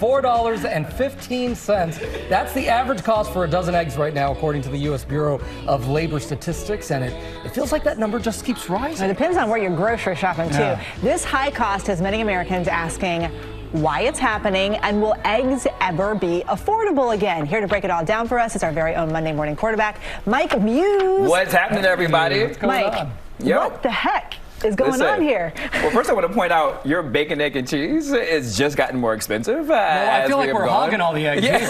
$4.15. That's the average cost for a dozen eggs right now, according to the U.S. Bureau of Labor Statistics, and it feels like that number just keeps rising. It depends on where you're grocery shopping, too. Yeah. This high cost has many Americans asking why it's happening, and will eggs ever be affordable again? Here to break it all down for us is our very own Monday morning quarterback, Mike Muse. What's happening, everybody? What's going Mike, on? what the heck is going on here? Well, first I want to point out your bacon, egg, and cheese is just gotten more expensive. Well, I feel like we're hogging all the eggs. Yeah.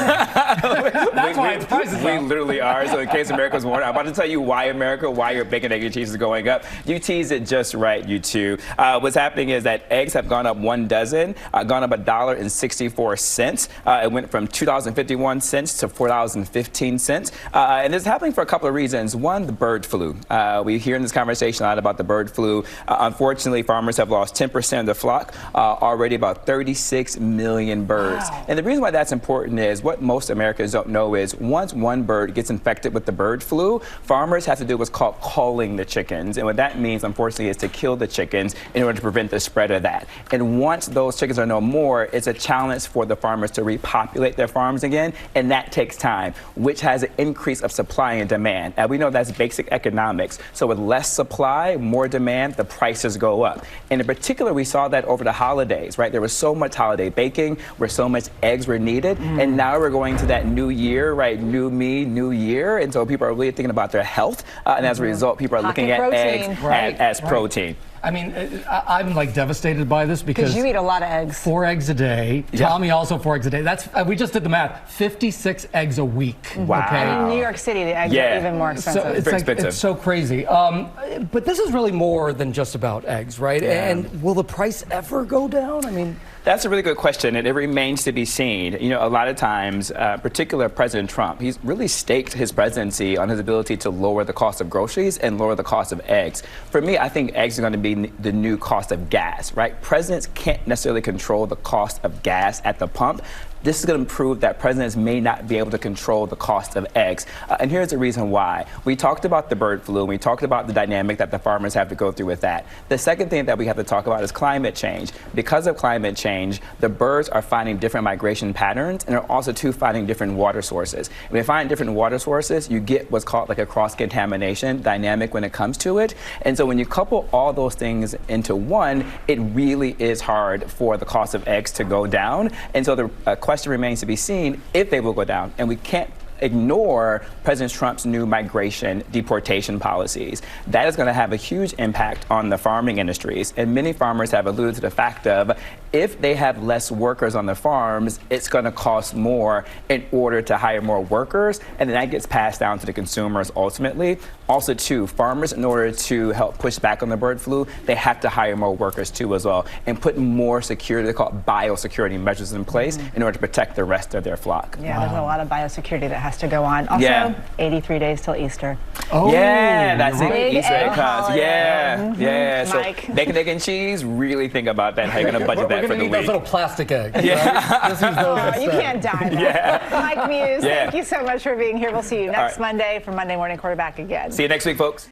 That's why its price is We up. literally are. So in case America's wondering, I'm about to tell you why your bacon, egg, and cheese is going up. You teased it just right, you two. What's happening is that eggs have gone up 1 dozen, gone up $1.64. It went from $2.51 to $4.15. And this is happening for a couple of reasons. One, the bird flu. We hear in this conversation a lot about the bird flu. Unfortunately, farmers have lost 10% of the flock, already about 36 million birds. Wow. And the reason why that's important is what most Americans don't know is once one bird gets infected with the bird flu, farmers have to do what's called culling the chickens. And what that means, unfortunately, is to kill the chickens in order to prevent the spread of that. And once those chickens are no more, it's a challenge for the farmers to repopulate their farms again. And that takes time, which has an increase of supply and demand. And we know that's basic economics. So with less supply, more demand, the prices go up. And in particular, we saw that over the holidays, right? There was so much holiday baking where so much eggs were needed. And now we're going to that new year, right? New me, new year. And so people are really thinking about their health. And as a result, people are looking at eggs as protein. I mean, I'm like devastated by this because you eat a lot of eggs. 4 eggs a day. Yeah. Tommy also 4 eggs a day. That's we just did the math. 56 eggs a week. Wow. Okay? In New York City, the eggs are even more expensive. So it's Very like, expensive. it's so crazy. But this is really more than just about eggs, right? Yeah. And will the price ever go down? I mean, That's a really good question, and it remains to be seen. You know, a lot of times, particularly President Trump, he's really staked his presidency on his ability to lower the cost of groceries and lower the cost of eggs. For me, I think eggs are going to be the new cost of gas, right? Presidents can't necessarily control the cost of gas at the pump. This is going to prove that presidents may not be able to control the cost of eggs. And here's the reason why. We talked about the bird flu, and we talked about the dynamic that the farmers have to go through with that. The second thing that we have to talk about is climate change. Because of climate change, the birds are finding different migration patterns, and they're also finding different water sources. When they find different water sources, you get what's called like a cross-contamination dynamic when it comes to it. And so when you couple all those things into one, it really is hard for the cost of eggs to go down. And so the question remains to be seen if they will go down, and we can't ignore President Trump's new migration deportation policies. That is going to have a huge impact on the farming industries, and many farmers have alluded to the fact of if they have less workers on the farms, it's going to cost more in order to hire more workers, and then that gets passed down to the consumers ultimately. Also, too, farmers, in order to help push back on the bird flu, they have to hire more workers too as well, and put more security, they call it biosecurity measures in place in order to protect the rest of their flock. Yeah, there's a lot of biosecurity that has to go on. Also, 83 days till Easter. oh, Yeah, that's you're it. right. Easter egg costs. holiday. Yeah, yeah. So Mike. bacon, egg, and cheese. Really think about that. How you're gonna budget We're that for going to the need those week. little plastic eggs. Yeah. Right? Just use those You instead. can't die that. Mike Muse, Yeah. thank you so much for being here. We'll see you next right. Monday for Monday Morning Quarterback again. See you next week, folks.